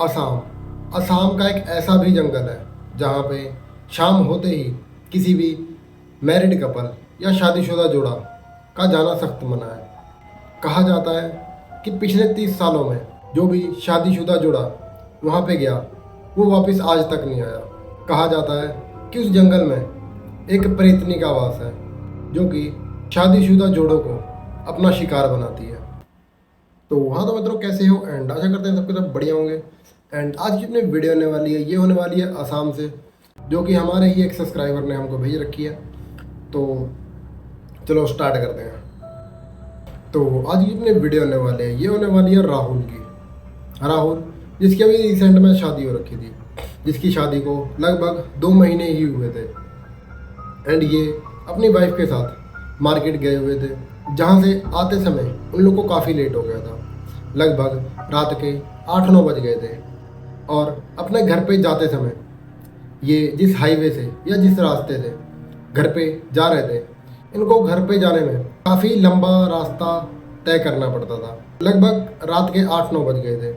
असम असम का एक ऐसा भी जंगल है जहाँ पे शाम होते ही किसी भी मैरिड कपल या शादीशुदा जोड़ा का जाना सख्त मना है। कहा जाता है कि पिछले 30 सालों में जो भी शादीशुदा जोड़ा वहाँ पे गया वो वापस आज तक नहीं आया। कहा जाता है कि उस जंगल में एक प्रेतनी का वास है जो कि शादीशुदा जोड़ों को अपना शिकार बनाती है। तो हाँ, तो मित्रों कैसे हो एंड आशा करते हैं सबके सब बढ़िया होंगे। एंड आज की अपनी वीडियो होने वाली है, ये होने वाली है आसाम से, जो कि हमारे ही एक सब्सक्राइबर ने हमको भेज रखी है। तो चलो स्टार्ट करते हैं। तो आज की अपनी वीडियो होने वाली है, ये होने वाली है राहुल की। राहुल जिसकी अभी रिसेंट में शादी हो रखी थी, जिसकी शादी को लगभग 2 महीने ही हुए थे। एंड ये अपनी वाइफ के साथ मार्केट गए हुए थे, जहाँ से आते समय उन लोग को काफ़ी लेट हो गया था। लगभग रात के 8-9 बज गए थे। और अपने घर पे जाते समय ये जिस हाईवे से या जिस रास्ते से घर पे जा रहे थे, इनको घर पे जाने में काफ़ी लंबा रास्ता तय करना पड़ता था। लगभग रात के 8-9 बज गए थे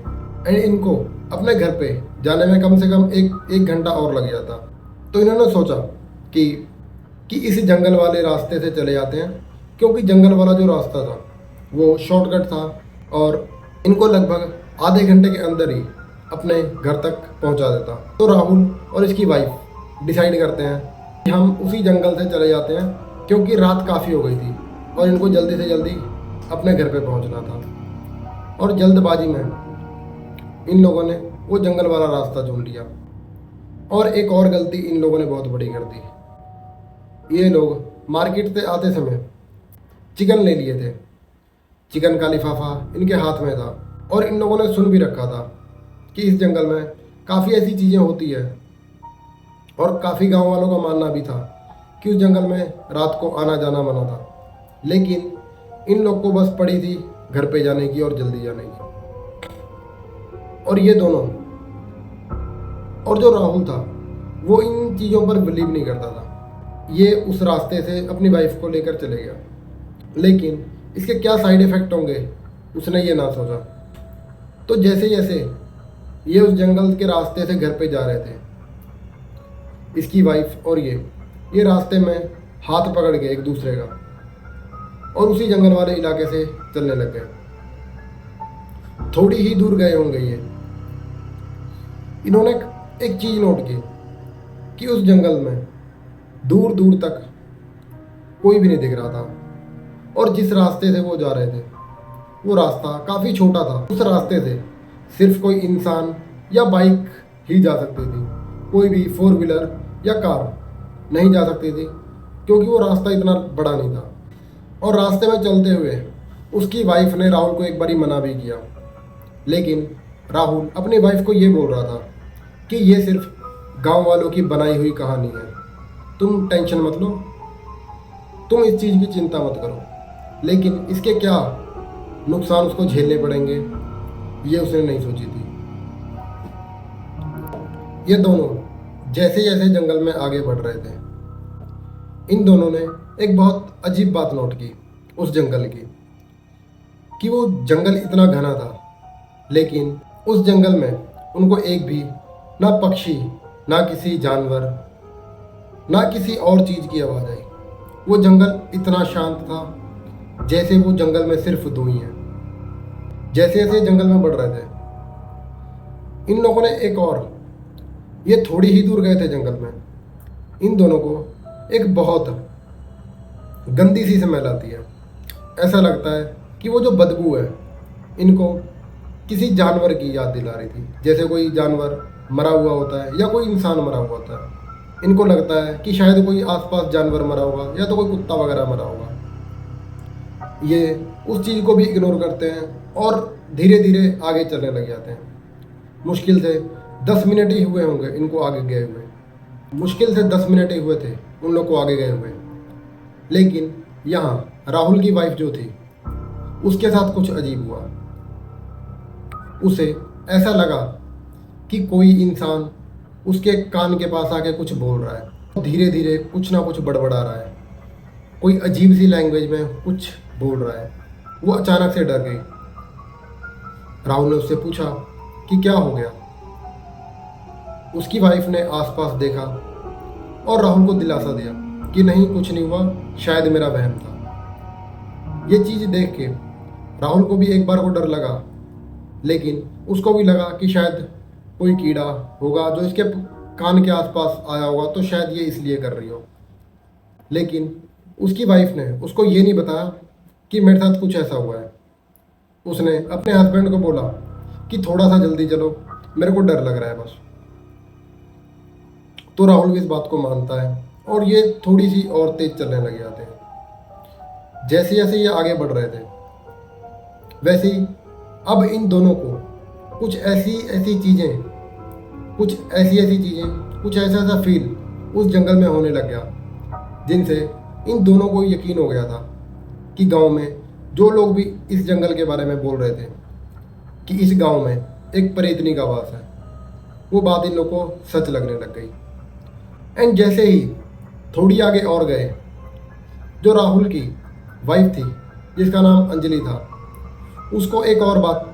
एंड इनको अपने घर पे जाने में कम से कम एक घंटा और लग जाता। तो इन्होंने सोचा कि इस जंगल वाले रास्ते से चले जाते हैं, क्योंकि जंगल वाला जो रास्ता था वो शॉर्टकट था और इनको लगभग आधे घंटे के अंदर ही अपने घर तक पहुंचा देता। तो राहुल और इसकी वाइफ डिसाइड करते हैं कि हम उसी जंगल से चले जाते हैं, क्योंकि रात काफ़ी हो गई थी और इनको जल्दी से जल्दी अपने घर पे पहुंचना था। और जल्दबाजी में इन लोगों ने वो जंगल वाला रास्ता चुन लिया। और एक और गलती इन लोगों ने बहुत बड़ी कर दी। ये लोग मार्केट से आते समय चिकन ले लिए थे। चिकन का लिफाफा इनके हाथ में था और इन लोगों ने सुन भी रखा था कि इस जंगल में काफ़ी ऐसी चीज़ें होती है। और काफ़ी गांव वालों का मानना भी था कि उस जंगल में रात को आना जाना मना था। लेकिन इन लोग को बस पड़ी थी घर पे जाने की और जल्दी जाने की। और ये दोनों, और जो राहुल था वो इन चीज़ों पर बिलीव नहीं करता था। ये उस रास्ते से अपनी वाइफ को लेकर चले गया, लेकिन इसके क्या साइड इफ़ेक्ट होंगे उसने ये ना सोचा। तो जैसे जैसे ये उस जंगल के रास्ते से घर पे जा रहे थे, इसकी वाइफ और ये रास्ते में हाथ पकड़ के एक दूसरे का और उसी जंगल वाले इलाके से चलने लग गए। थोड़ी ही दूर गए होंगे इन्होंने एक चीज़ नोट की कि उस जंगल में दूर दूर तक कोई भी नहीं दिख रहा था। और जिस रास्ते से वो जा रहे थे वो रास्ता काफ़ी छोटा था। उस रास्ते से सिर्फ कोई इंसान या बाइक ही जा सकती थी, कोई भी 4 व्हीलर या कार नहीं जा सकती थी, क्योंकि वो रास्ता इतना बड़ा नहीं था। और रास्ते में चलते हुए उसकी वाइफ ने राहुल को एक बारी मना भी किया, लेकिन राहुल अपनी वाइफ को ये बोल रहा था कि ये सिर्फ गांव वालों की बनाई हुई कहानी है, तुम टेंशन मत लो, तुम इस चीज़ की चिंता मत करो। लेकिन इसके क्या नुकसान उसको झेलने पड़ेंगे ये उसने नहीं सोची थी। ये दोनों जैसे जैसे जंगल में आगे बढ़ रहे थे, इन दोनों ने एक बहुत अजीब बात नोट की उस जंगल की, कि वो जंगल इतना घना था, लेकिन उस जंगल में उनको एक भी ना पक्षी, ना किसी जानवर, ना किसी और चीज़ की आवाज़ आई। वो जंगल इतना शांत था जैसे वो जंगल में सिर्फ दो ही हैं। जैसे जैसे जंगल में बढ़ रहे थे, इन लोगों ने ये थोड़ी ही दूर गए थे जंगल में, इन दोनों को एक बहुत गंदी सी स्मेल आती है। ऐसा लगता है कि वो जो बदबू है इनको किसी जानवर की याद दिला रही थी, जैसे कोई जानवर मरा हुआ होता है या कोई इंसान मरा हुआ होता है। इनको लगता है कि शायद कोई आसपास जानवर मरा होगा या तो कोई कुत्ता वगैरह मरा होगा। ये उस चीज़ को भी इग्नोर करते हैं और धीरे धीरे आगे चलने लग जाते हैं। मुश्किल से 10 मिनट ही हुए होंगे इनको आगे गए हुए, मुश्किल से 10 मिनट ही हुए थे उन लोग को आगे गए हुए। लेकिन यहाँ राहुल की वाइफ जो थी उसके साथ कुछ अजीब हुआ। उसे ऐसा लगा कि कोई इंसान उसके कान के पास आके कुछ बोल रहा है, धीरे धीरे कुछ ना कुछ बड़बड़ा रहा है, कोई अजीब सी लैंग्वेज में कुछ बोल रहा है। वो अचानक से डर गई। राहुल ने उससे पूछा कि क्या हो गया। उसकी वाइफ ने आसपास देखा और राहुल को दिलासा दिया कि नहीं, कुछ नहीं हुआ, शायद मेरा वहम था। ये चीज़ देख के राहुल को भी एक बार को डर लगा, लेकिन उसको भी लगा कि शायद कोई कीड़ा होगा जो इसके कान के आसपास आया होगा, तो शायद ये इसलिए कर रही हो। लेकिन उसकी वाइफ ने उसको ये नहीं बताया कि मेरे साथ कुछ ऐसा हुआ है। उसने अपने हस्बैंड को बोला कि थोड़ा सा जल्दी चलो, मेरे को डर लग रहा है बस। तो राहुल भी इस बात को मानता है और ये थोड़ी सी और तेज चलने लग जाते हैं। जैसे जैसे ये आगे बढ़ रहे थे, वैसे ही अब इन दोनों को कुछ ऐसी ऐसी चीज़ें, कुछ ऐसा ऐसा फील उस जंगल में होने लग गया, जिनसे इन दोनों को यकीन हो गया था कि गांव में जो लोग भी इस जंगल के बारे में बोल रहे थे कि इस गांव में एक प्रेतनी का वास है, वो बात इन लोगों को सच लगने लग गई। एंड जैसे ही थोड़ी आगे और गए, जो राहुल की वाइफ थी जिसका नाम अंजलि था, उसको एक और बात,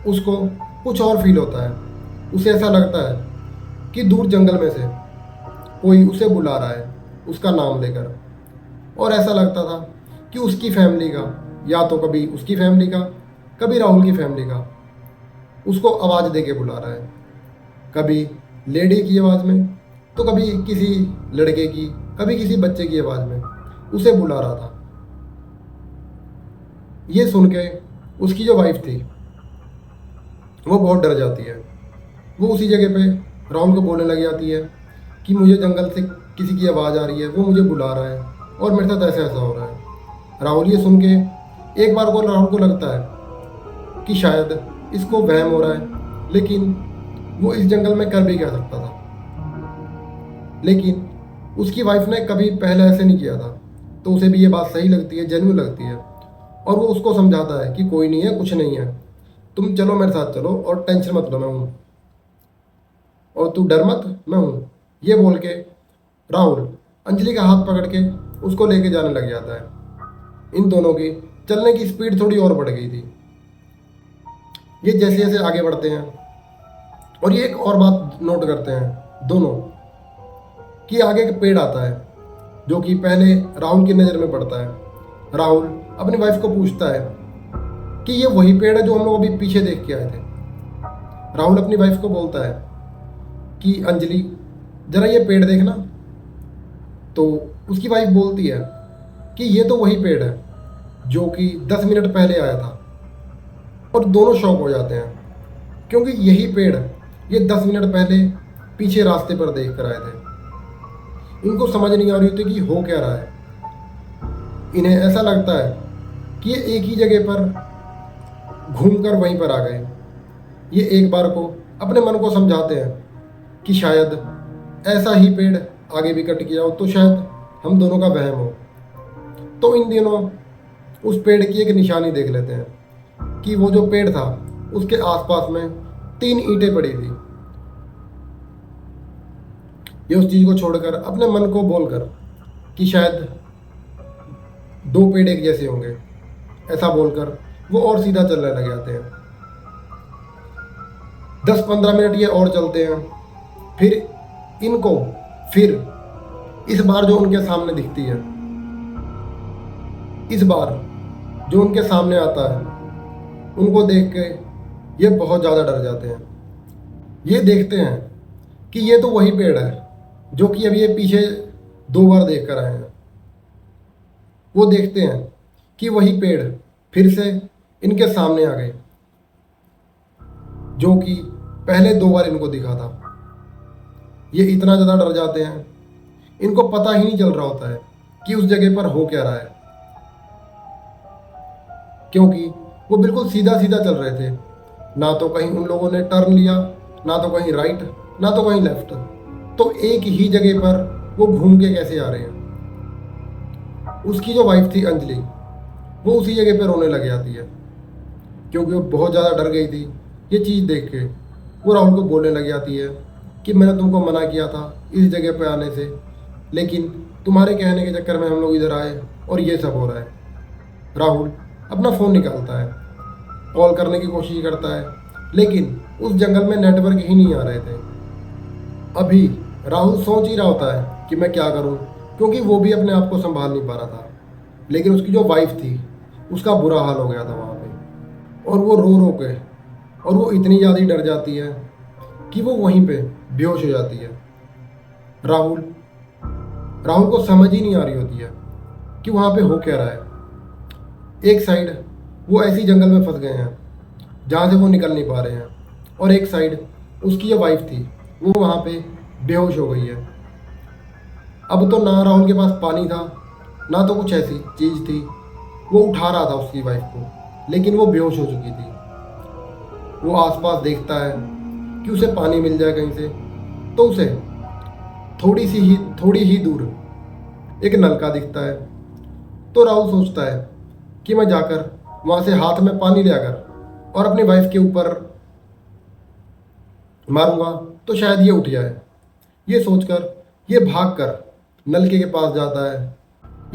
उसको कुछ और फील होता है। उसे ऐसा लगता है कि दूर जंगल में से कोई उसे बुला रहा है उसका नाम लेकर, और ऐसा लगता था कि उसकी फैमिली का, या तो कभी उसकी फैमिली का, कभी राहुल की फैमिली का, उसको आवाज़ दे के बुला रहा है। कभी लेडी की आवाज़ में, तो कभी किसी लड़के की, कभी किसी बच्चे की आवाज़ में उसे बुला रहा था। ये सुन के उसकी जो वाइफ थी वो बहुत डर जाती है। वो उसी जगह पे राहुल को बोलने लग जाती है कि मुझे जंगल से किसी की आवाज़ आ रही है, वो मुझे बुला रहा है और मेरे साथ ऐसा ऐसा हो रहा है। राहुल ये सुन के एक बार को राहुल को लगता है कि शायद इसको वहम हो रहा है, लेकिन वो इस जंगल में कर भी क्या सकता था। लेकिन उसकी वाइफ ने कभी पहले ऐसे नहीं किया था, तो उसे भी ये बात सही लगती है, जेन्युइन लगती है, और वो उसको समझाता है कि कोई नहीं है, कुछ नहीं है, तुम चलो मेरे साथ चलो और टेंशन मत लो, मैं हूँ, और तू डर मत, मैं हूँ। ये बोल के राहुल अंजलि का हाथ पकड़ के उसको लेके जाने लग जाता है। इन दोनों की चलने की स्पीड थोड़ी और बढ़ गई थी। ये जैसे जैसे आगे बढ़ते हैं, और ये एक और बात नोट करते हैं दोनों कि आगे एक पेड़ आता है जो कि पहले राहुल की नज़र में पड़ता है। राहुल अपनी वाइफ को पूछता है कि ये वही पेड़ है जो हम लोग अभी पीछे देख के आए थे। राहुल अपनी वाइफ को बोलता है कि अंजलि जरा ये पेड़ देखना। तो उसकी वाइफ बोलती है कि ये तो वही पेड़ है जो कि 10 मिनट पहले आया था। और दोनों शॉक हो जाते हैं, क्योंकि यही पेड़ ये 10 मिनट पहले पीछे रास्ते पर देख कर आए थे। इनको समझ नहीं आ रही होती कि हो क्या रहा है। इन्हें ऐसा लगता है कि ये एक ही जगह पर घूमकर वहीं पर आ गए। ये एक बार को अपने मन को समझाते हैं कि शायद ऐसा ही पेड़ आगे भी कट गया हो, तो शायद हम दोनों का वहम हो। तो इन दिनों उस पेड़ की एक निशानी देख लेते हैं कि वो जो पेड़ था उसके आसपास में 3 ईंटें पड़ी थी। ये उस चीज़ को छोड़कर अपने मन को बोलकर कि शायद 2 पेड़ एक जैसे होंगे, ऐसा बोलकर वो और सीधा चलने लग जाते हैं। 10-15 मिनट ये और चलते हैं। फिर इस बार जो उनके सामने दिखती है, इस बार जो उनके सामने आता है, उनको देख के ये बहुत ज़्यादा डर जाते हैं। ये देखते हैं कि ये तो वही पेड़ है जो कि अभी ये पीछे 2 बार देख कर आए हैं। वो देखते हैं कि वही पेड़ फिर से इनके सामने आ गए, जो कि पहले 2 बार इनको दिखा था। ये इतना ज़्यादा डर जाते हैं, इनको पता ही नहीं चल रहा होता है कि उस जगह पर हो क्या रहा है, क्योंकि वो बिल्कुल सीधा सीधा चल रहे थे। ना तो कहीं उन लोगों ने टर्न लिया, ना तो कहीं राइट, ना तो कहीं लेफ्ट। तो एक ही जगह पर वो घूम के कैसे आ रहे हैं। उसकी जो वाइफ थी अंजलि, वो उसी जगह पर रोने लग जाती है, क्योंकि वो बहुत ज़्यादा डर गई थी ये चीज़ देख के। वो राहुल को बोलने लग जाती है कि मैंने तुमको मना किया था इस जगह पर आने से, लेकिन तुम्हारे कहने के चक्कर में हम लोग इधर आए और ये सब हो रहा है। राहुल अपना फ़ोन निकालता है, कॉल करने की कोशिश करता है, लेकिन उस जंगल में नेटवर्क ही नहीं आ रहे थे। अभी राहुल सोच ही रहा होता है कि मैं क्या करूं, क्योंकि वो भी अपने आप को संभाल नहीं पा रहा था। लेकिन उसकी जो वाइफ थी, उसका बुरा हाल हो गया था वहाँ पे। और वो रो रो के, और वो इतनी ज़्यादा डर जाती है कि वो वहीं पे बेहोश हो जाती है। राहुल राहुल को समझ ही नहीं आ रही होती है कि वहाँ पे हो क्या रहा है। एक साइड वो ऐसी जंगल में फंस गए हैं जहाँ से वो निकल नहीं पा रहे हैं, और एक साइड उसकी जो वाइफ थी वो वहाँ पे बेहोश हो गई है। अब तो ना राहुल के पास पानी था, ना तो कुछ ऐसी चीज़ थी। वो उठा रहा था उसकी वाइफ को, लेकिन वो बेहोश हो चुकी थी। वो आसपास देखता है कि उसे पानी मिल जाए कहीं से, तो उसे थोड़ी ही दूर एक नलका दिखता है। तो राहुल सोचता है कि मैं जाकर वहाँ से हाथ में पानी ले आकर और अपनी वाइफ के ऊपर मारूंगा तो शायद ये उठ जाए। ये सोचकर ये भागकर नलके के पास जाता है।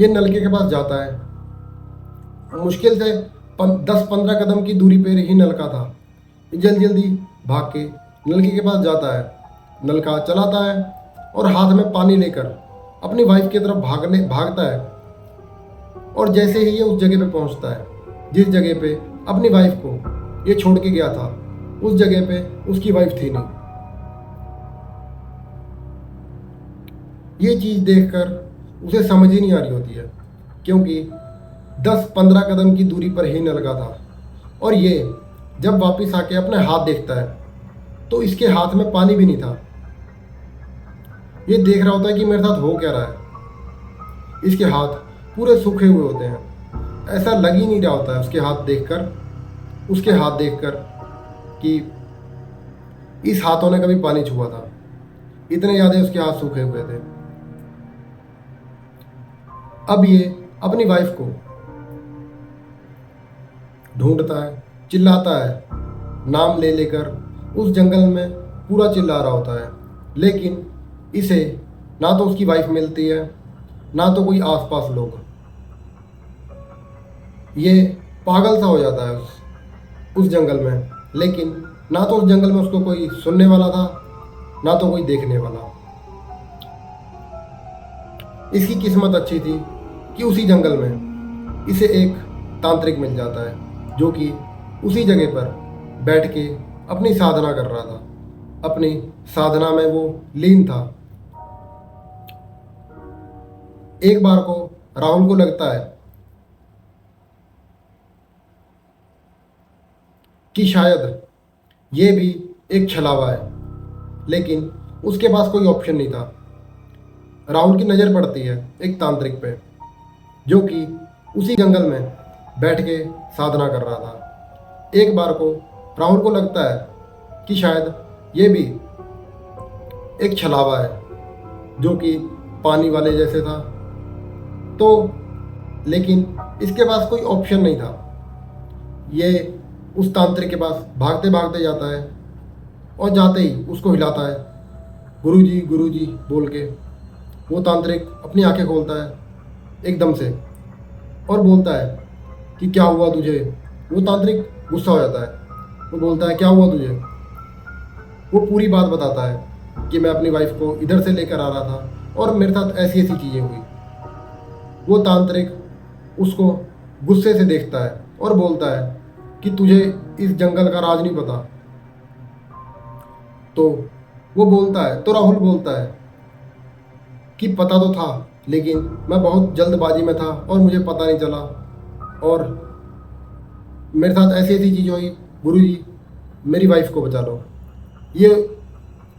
ये नलके के पास जाता है, मुश्किल से 10-15 कदम की दूरी पर ही नलका था। जल्दी जल्दी भाग के नलके के पास जाता है, नलका चलाता है और हाथ में पानी लेकर अपनी वाइफ की तरफ भागता है। और जैसे ही ये उस जगह पे पहुंचता है जिस जगह पे अपनी वाइफ को ये छोड़ के गया था, उस जगह पे उसकी वाइफ थी नहीं। ये चीज़ देखकर उसे समझ ही नहीं आ रही होती है, क्योंकि 10-15 कदम की दूरी पर ही नलका था। और ये जब वापस आके अपने हाथ देखता है तो इसके हाथ में पानी भी नहीं था। ये देख रहा होता है कि मेरे साथ हो क्या रहा है। इसके हाथ पूरे सूखे हुए होते हैं। ऐसा लग ही नहीं रहा होता है उसके हाथ देखकर कि इस हाथों ने कभी पानी छुआ था। इतने ज़्यादा उसके हाथ सूखे हुए थे। अब ये अपनी वाइफ को ढूंढता है, चिल्लाता है, नाम ले लेकर उस जंगल में पूरा चिल्ला रहा होता है। लेकिन इसे ना तो उसकी वाइफ मिलती है, ना तो कोई आसपास लोग। ये पागल सा हो जाता है उस जंगल में। लेकिन ना तो उस जंगल में उसको कोई सुनने वाला था, ना तो कोई देखने वाला। इसकी किस्मत अच्छी थी कि उसी जंगल में इसे एक तांत्रिक मिल जाता है, जो कि उसी जगह पर बैठ के अपनी साधना कर रहा था। अपनी साधना में वो लीन था। एक बार को राहुल को लगता है कि शायद ये भी एक छलावा है, लेकिन उसके पास कोई ऑप्शन नहीं था। राहुल की नज़र पड़ती है एक तांत्रिक पे, जो कि उसी जंगल में बैठ के साधना कर रहा था। एक बार को राहुल को लगता है कि शायद ये भी एक छलावा है, जो कि पानी वाले जैसे था। तो लेकिन इसके पास कोई ऑप्शन नहीं था। ये उस तांत्रिक के पास भागते भागते जाता है और जाते ही उसको हिलाता है, गुरुजी बोल के। वो तांत्रिक अपनी आंखें खोलता है एकदम से और बोलता है कि क्या हुआ तुझे। वो तांत्रिक गुस्सा हो जाता है। वो बोलता है क्या हुआ तुझे। वो पूरी बात बताता है कि मैं अपनी वाइफ को इधर से लेकर आ रहा था और मेरे साथ ऐसी ऐसी चीज़ें हुई। वो तांत्रिक उसको गुस्से से देखता है और बोलता है कि तुझे इस जंगल का राज नहीं पता। तो राहुल बोलता है कि पता तो था, लेकिन मैं बहुत जल्दबाजी में था और मुझे पता नहीं चला, और मेरे साथ ऐसी ऐसी चीज़ हुई। गुरुजी मेरी वाइफ को बचा लो। ये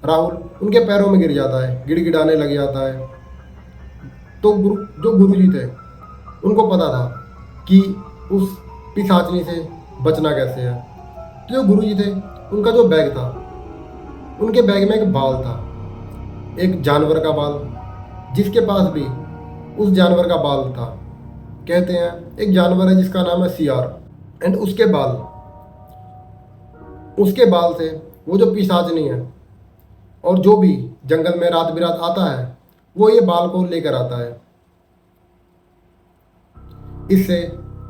राहुल उनके पैरों में गिर जाता है, गिड़गिड़ाने लग जाता है। तो जो गुरुजी थे उनको पता था कि उस पिशाचनी से बचना कैसे है। तो जो गुरुजी थे उनका जो बैग था, उनके बैग में एक बाल था, एक जानवर का बाल, जिसके पास भी उस जानवर का बाल था। कहते हैं एक जानवर है जिसका नाम है सियार। एंड उसके बाल से वो जो पिशाचनी है और जो भी जंगल में रात बिरात आता है, वो ये बाल को लेकर आता है। इससे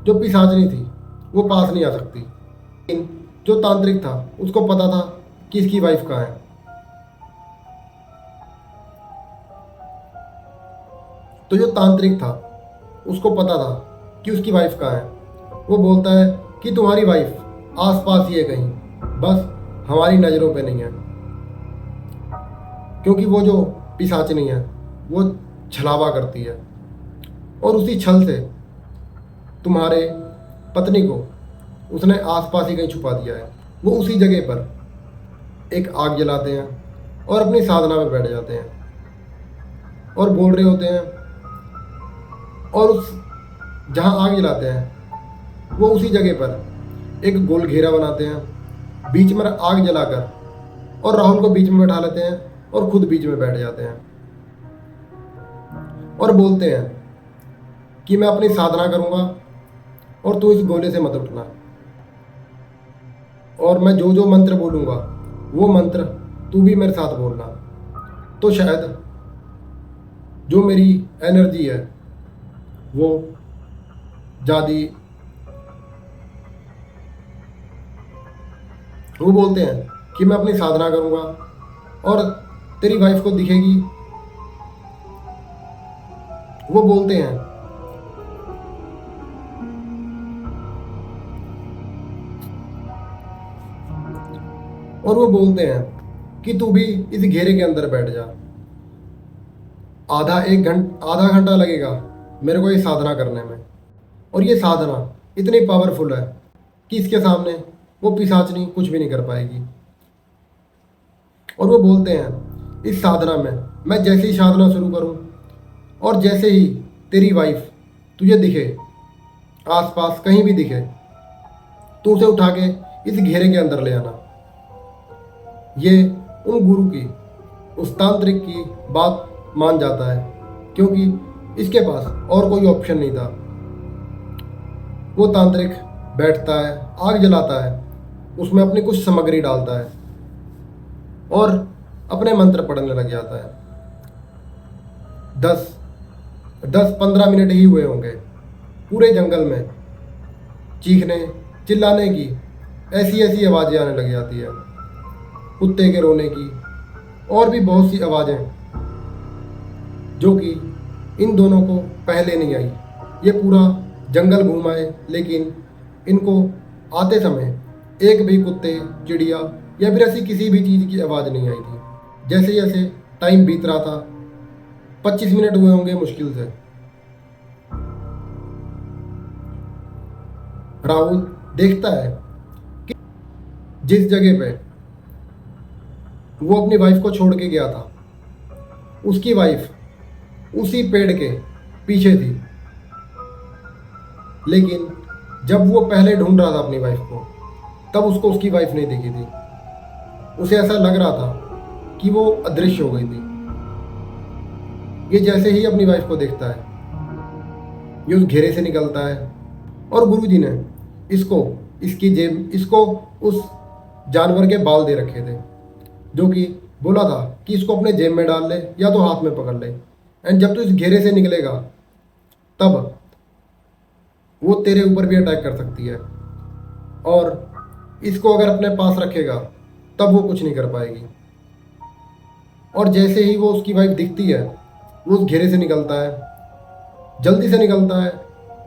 जो पिशाचनी थी वो पास नहीं आ सकती। लेकिन जो तांत्रिक था उसको पता था कि इसकी वाइफ कहाँ है। तो जो तांत्रिक था उसको पता था कि उसकी वाइफ कहाँ है। वो बोलता है कि तुम्हारी वाइफ आसपास ही है कहीं, बस हमारी नज़रों पे नहीं है। क्योंकि वो जो पिशाचनी है वो छलावा करती है और उसी छल से तुम्हारे पत्नी को उसने आसपास ही कहीं छुपा दिया है। वो उसी जगह पर एक आग जलाते हैं और अपनी साधना में बैठ जाते हैं और बोल रहे होते हैं। और उस जहाँ आग जलाते हैं वो उसी जगह पर एक गोल घेरा बनाते हैं, बीच में आग जलाकर, और राहुल को बीच में बैठा लेते हैं और खुद बीच में बैठ जाते हैं और बोलते हैं कि मैं अपनी साधना करूँगा और तू इस गोले से मत उठना, और मैं जो जो मंत्र बोलूँगा वो मंत्र तू भी मेरे साथ बोलना। तो शायद जो मेरी एनर्जी है वो ज़्यादा, वो बोलते हैं कि मैं अपनी साधना करूँगा और तेरी वाइफ को दिखेगी। वो बोलते हैं और वो बोलते हैं कि तू भी इस घेरे के अंदर बैठ जा। आधा घंटा लगेगा मेरे को ये साधना करने में, और ये साधना इतनी पावरफुल है कि इसके सामने वो पिशाचनी कुछ भी नहीं कर पाएगी। और वो बोलते हैं इस साधना में मैं जैसे ही साधना शुरू करूं और जैसे ही तेरी वाइफ तुझे दिखे, आसपास कहीं भी दिखे, तो उसे उठा के इस घेरे के अंदर ले आना। ये उन गुरु की, उस तांत्रिक की बात मान जाता है, क्योंकि इसके पास और कोई ऑप्शन नहीं था। वो तांत्रिक बैठता है, आग जलाता है, उसमें अपनी कुछ सामग्री डालता है और अपने मंत्र पढ़ने लग जाता है। 10-15 मिनट ही हुए होंगे, पूरे जंगल में चीखने चिल्लाने की ऐसी ऐसी आवाज़ें आने लग जाती है, कुत्ते के रोने की और भी बहुत सी आवाज़ें जो कि इन दोनों को पहले नहीं आई। ये पूरा जंगल घूम आए, लेकिन इनको आते समय एक भी कुत्ते, चिड़िया या फिर ऐसी किसी भी चीज़ की आवाज़ नहीं आई थी। जैसे जैसे टाइम बीत रहा था, 25 मिनट हुए होंगे मुश्किल से, राहुल देखता है कि जिस जगह पे वो अपनी वाइफ को छोड़ के गया था, उसकी वाइफ उसी पेड़ के पीछे थी। लेकिन जब वो पहले ढूंढ रहा था अपनी वाइफ को, तब उसको उसकी वाइफ नहीं दिखी थी। उसे ऐसा लग रहा था कि वो अदृश्य हो गई थी। ये जैसे ही अपनी वाइफ को देखता है, ये उस घेरे से निकलता है और गुरुजी ने इसको उस जानवर के बाल दे रखे थे, जो कि बोला था कि इसको अपने जेब में डाल ले या तो हाथ में पकड़ ले, एंड जब तू इस घेरे से निकलेगा तब वो तेरे ऊपर भी अटैक कर सकती है, और इसको अगर अपने पास रखेगा तब वो कुछ नहीं कर पाएगी। और जैसे ही वो उसकी वाइफ दिखती है, वो उस घेरे से निकलता है, जल्दी से निकलता है,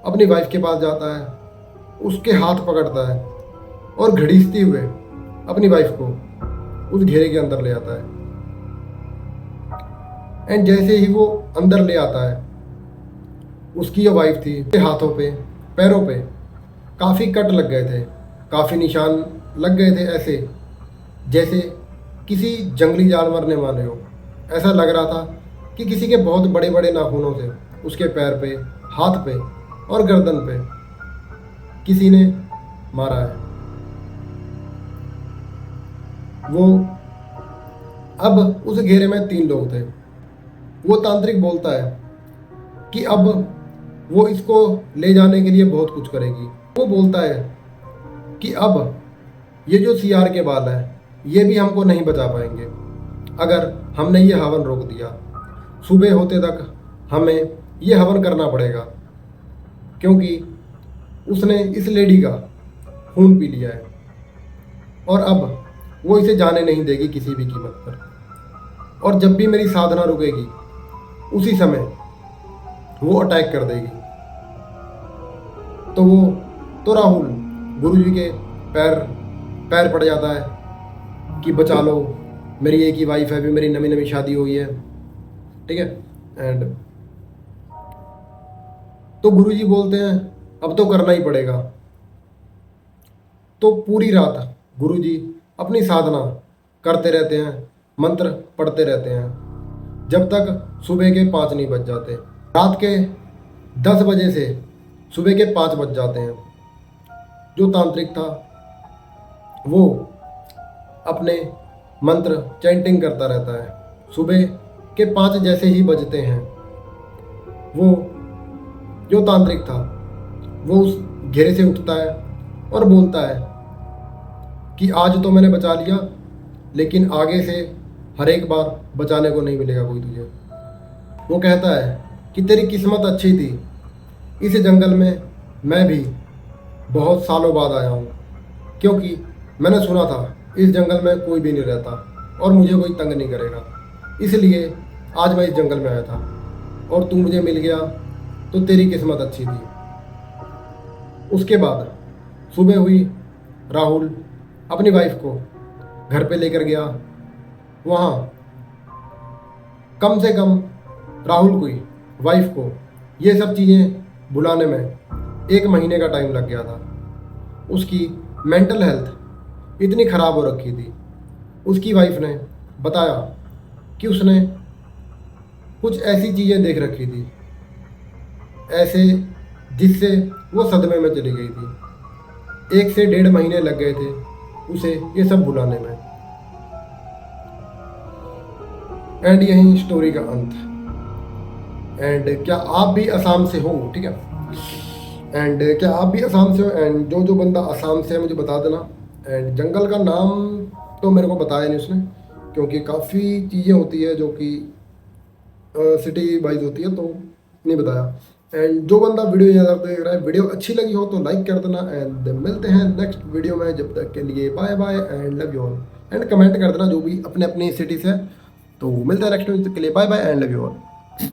अपनी वाइफ के पास जाता है, उसके हाथ पकड़ता है और घड़ीसते हुए अपनी वाइफ को उस घेरे के अंदर ले आता है। एंड जैसे ही वो अंदर ले आता है, उसकी जो वाइफ थी, उसके हाथों पे, पैरों पे काफ़ी कट लग गए थे, काफ़ी निशान लग गए थे, ऐसे जैसे किसी जंगली जानवर ने मारे हो। ऐसा लग रहा था कि किसी के बहुत बड़े बड़े नाखूनों से उसके पैर पे, हाथ पे और गर्दन पे किसी ने मारा है। वो अब उस घेरे में 3 लोग थे। वो तांत्रिक बोलता है कि अब वो इसको ले जाने के लिए बहुत कुछ करेगी। वो बोलता है कि अब ये जो सियार के बाल है, ये भी हमको नहीं बचा पाएंगे अगर हमने ये हवन रोक दिया। सुबह होते तक हमें ये हवन करना पड़ेगा, क्योंकि उसने इस लेडी का खून पी लिया है और अब वो इसे जाने नहीं देगी किसी भी कीमत पर। और जब भी मेरी साधना रुकेगी, उसी समय वो अटैक कर देगी। तो राहुल गुरुजी के पैर पैर पड़ जाता है कि बचा लो, मेरी एक ही वाइफ है, अभी मेरी नवी नवी शादी हुई है, ठीक है। एंड तो गुरुजी बोलते हैं अब तो करना ही पड़ेगा। तो पूरी रात गुरुजी अपनी साधना करते रहते हैं, मंत्र पढ़ते रहते हैं, जब तक सुबह के 5 नहीं बज जाते। रात के 10 बजे से सुबह के 5 बज जाते हैं। जो तांत्रिक था वो अपने मंत्र चैंटिंग करता रहता है। सुबह के 5 जैसे ही बजते हैं, वो जो तांत्रिक था वो उस घेरे से उठता है और बोलता है कि आज तो मैंने बचा लिया, लेकिन आगे से हर एक बार बचाने को नहीं मिलेगा कोई तुझे। वो कहता है कि तेरी किस्मत अच्छी थी, इस जंगल में मैं भी बहुत सालों बाद आया हूँ, क्योंकि मैंने सुना था इस जंगल में कोई भी नहीं रहता और मुझे कोई तंग नहीं करेगा, इसलिए आज मैं इस जंगल में आया था और तू मुझे मिल गया, तो तेरी किस्मत अच्छी थी। उसके बाद सुबह हुई, राहुल अपनी वाइफ को घर पे लेकर गया। वहाँ कम से कम राहुल को वाइफ को ये सब चीज़ें भुलाने में 1 महीने का टाइम लग गया था। उसकी मेंटल हेल्थ इतनी ख़राब हो रखी थी। उसकी वाइफ ने बताया कि उसने कुछ ऐसी चीज़ें देख रखी थी, ऐसे जिससे वो सदमे में चली गई थी। 1 से 1.5 महीने लग गए थे उसे ये सब भुलाने में। एंड यही स्टोरी का अंत। एंड क्या आप भी असम से हो, ठीक है, एंड क्या आप भी असम से हो, एंड जो बंदा असम से है मुझे बता देना। एंड जंगल का नाम तो मेरे को बताया नहीं उसने, क्योंकि काफ़ी चीज़ें होती है जो कि सिटी वाइज होती है, तो नहीं बताया। एंड जो बंदा वीडियो ज़्यादा देख रहा है, वीडियो अच्छी लगी हो तो लाइक कर देना। एंड मिलते हैं नेक्स्ट वीडियो में, जब तक के लिए bye bye and love you all. And comment कर देना जो भी अपने अपनी सिटी से है। तो मिलते हैं नेक्स्ट वीडियो के लिए, bye bye and love you all.